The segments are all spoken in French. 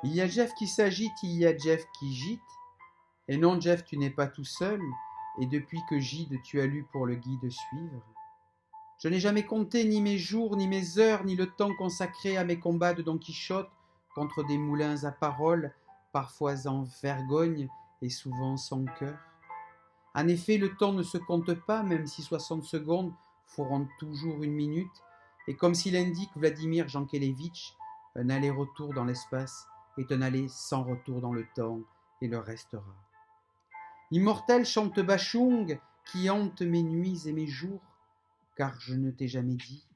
Il y a Jeff qui s'agite, il y a Jeff qui gîte. Et non, Jeff, tu n'es pas tout seul, et depuis que gîte, tu as lu pour le guide suivre. Je n'ai jamais compté ni mes jours, ni mes heures, ni le temps consacré à mes combats de Don Quichotte contre des moulins à paroles, parfois en vergogne et souvent sans cœur. En effet, le temps ne se compte pas, même si 60 secondes feront toujours une minute, et comme s'il indique Vladimir Jankélévitch, un aller-retour dans l'espace est un aller sans retour dans le temps, et le restera. L'immortel chante Bachung, qui hante mes nuits et mes jours, car je ne t'ai jamais dit.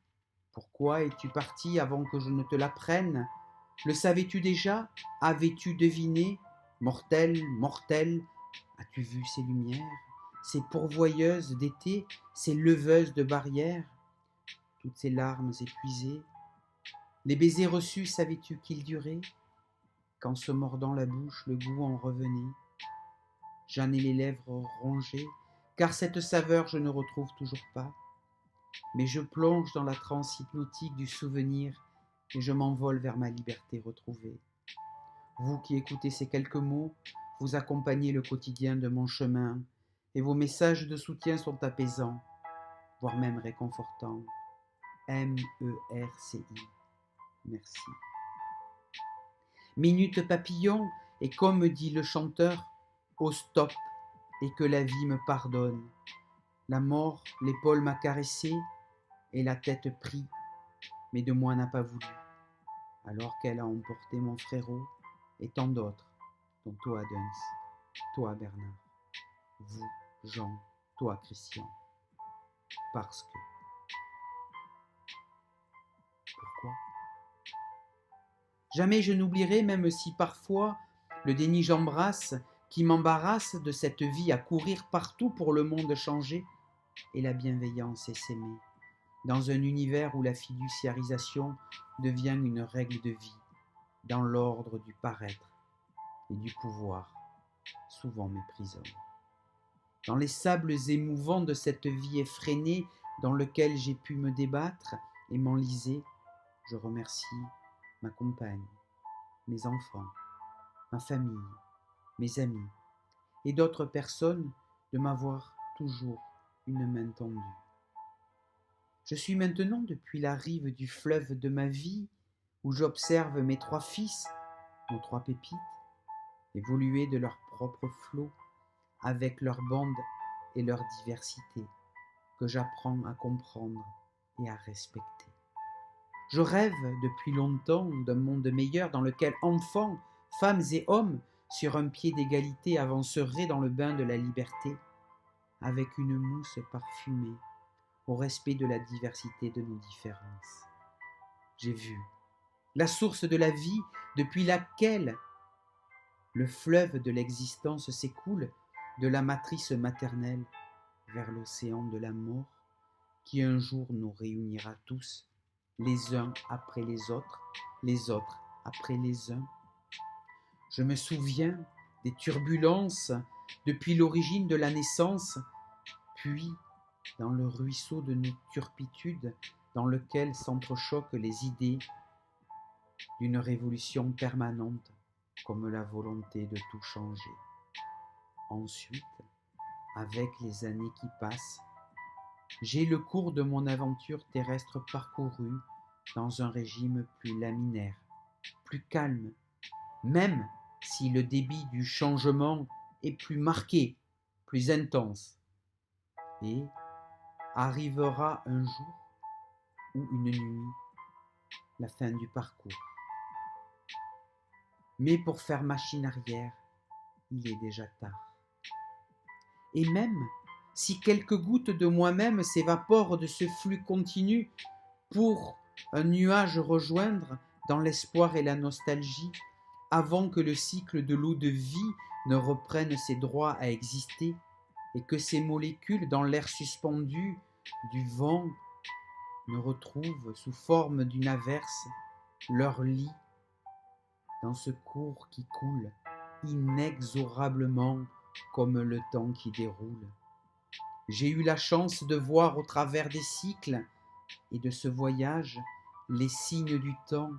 Pourquoi es-tu parti avant que je ne te l'apprenne? Le savais-tu déjà? Avais-tu deviné? Mortel, mortel, as-tu vu ces lumières, ces pourvoyeuses d'été, ces leveuses de barrières? Toutes ces larmes épuisées, les baisers reçus, savais-tu qu'ils duraient? Qu'en se mordant la bouche, le goût en revenait. J'en ai les lèvres rongées, car cette saveur je ne retrouve toujours pas. Mais je plonge dans la transe hypnotique du souvenir et je m'envole vers ma liberté retrouvée. Vous qui écoutez ces quelques mots, vous accompagnez le quotidien de mon chemin et vos messages de soutien sont apaisants, voire même réconfortants. M-E-R-C-I. Merci. Minute papillon, et comme dit le chanteur, au stop, et que la vie me pardonne. La mort, l'épaule m'a caressé, et la tête pris, mais de moi n'a pas voulu, alors qu'elle a emporté mon frérot, et tant d'autres, dont toi, Duns, toi, Bernard, vous, Jean, toi, Christian, parce que... Pourquoi? Jamais je n'oublierai, même si parfois le déni j'embrasse, qui m'embarrasse de cette vie à courir partout pour le monde changer, et la bienveillance et s'aimer, dans un univers où la fiduciarisation devient une règle de vie, dans l'ordre du paraître et du pouvoir, souvent méprisant. Dans les sables émouvants de cette vie effrénée dans lequel j'ai pu me débattre et m'enliser, je remercie ma compagne, mes enfants, ma famille, mes amis et d'autres personnes de m'avoir toujours une main tendue. Je suis maintenant depuis la rive du fleuve de ma vie où j'observe mes 3 fils, nos 3 pépites, évoluer de leur propre flot avec leur bande et leur diversité que j'apprends à comprendre et à respecter. Je rêve depuis longtemps d'un monde meilleur dans lequel enfants, femmes et hommes sur un pied d'égalité avanceraient dans le bain de la liberté avec une mousse parfumée au respect de la diversité de nos différences. J'ai vu la source de la vie depuis laquelle le fleuve de l'existence s'écoule de la matrice maternelle vers l'océan de la mort qui un jour nous réunira tous, les uns après les autres après les uns. Je me souviens des turbulences depuis l'origine de la naissance, puis dans le ruisseau de nos turpitudes dans lequel s'entrechoquent les idées d'une révolution permanente comme la volonté de tout changer. Ensuite, avec les années qui passent, j'ai le cours de mon aventure terrestre parcouru dans un régime plus laminaire, plus calme, même si le débit du changement est plus marqué, plus intense. Et arrivera un jour ou une nuit la fin du parcours. Mais pour faire machine arrière, il est déjà tard. Et même si quelques gouttes de moi-même s'évaporent de ce flux continu pour un nuage rejoindre dans l'espoir et la nostalgie, avant que le cycle de l'eau de vie ne reprenne ses droits à exister et que ces molécules dans l'air suspendu du vent ne retrouvent sous forme d'une averse leur lit dans ce cours qui coule inexorablement comme le temps qui déroule. J'ai eu la chance de voir au travers des cycles et de ce voyage les signes du temps,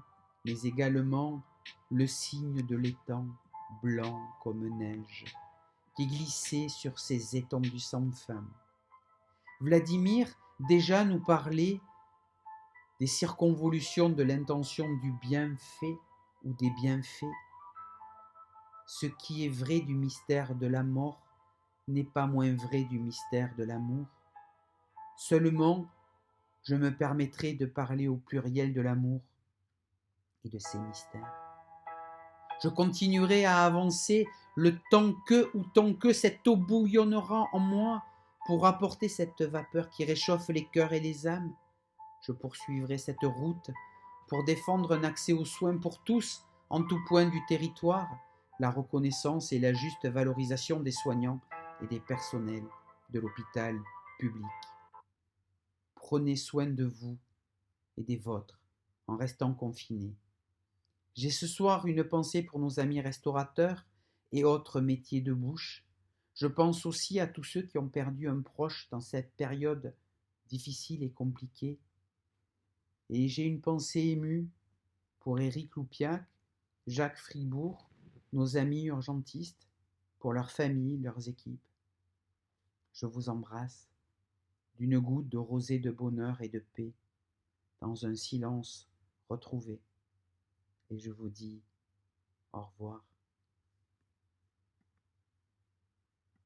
mais également le signe de l'étang, blanc comme neige, qui glissait sur ces étendues sans fin. Vladimir déjà nous parlait des circonvolutions de l'intention du bienfait ou des bienfaits. Ce qui est vrai du mystère de la mort n'est pas moins vrai du mystère de l'amour. Seulement, je me permettrai de parler au pluriel de l'amour et de ses mystères. Je continuerai à avancer le temps que ou tant que cette eau bouillonnera en moi pour apporter cette vapeur qui réchauffe les cœurs et les âmes. Je poursuivrai cette route pour défendre un accès aux soins pour tous en tout point du territoire, la reconnaissance et la juste valorisation des soignants et des personnels de l'hôpital public. Prenez soin de vous et des vôtres en restant confinés. J'ai ce soir une pensée pour nos amis restaurateurs et autres métiers de bouche. Je pense aussi à tous ceux qui ont perdu un proche dans cette période difficile et compliquée. Et j'ai une pensée émue pour Éric Loupiac, Jacques Fribourg, nos amis urgentistes, pour leurs familles, leurs équipes. Je vous embrasse d'une goutte de rosée de bonheur et de paix, dans un silence retrouvé. Et je vous dis au revoir.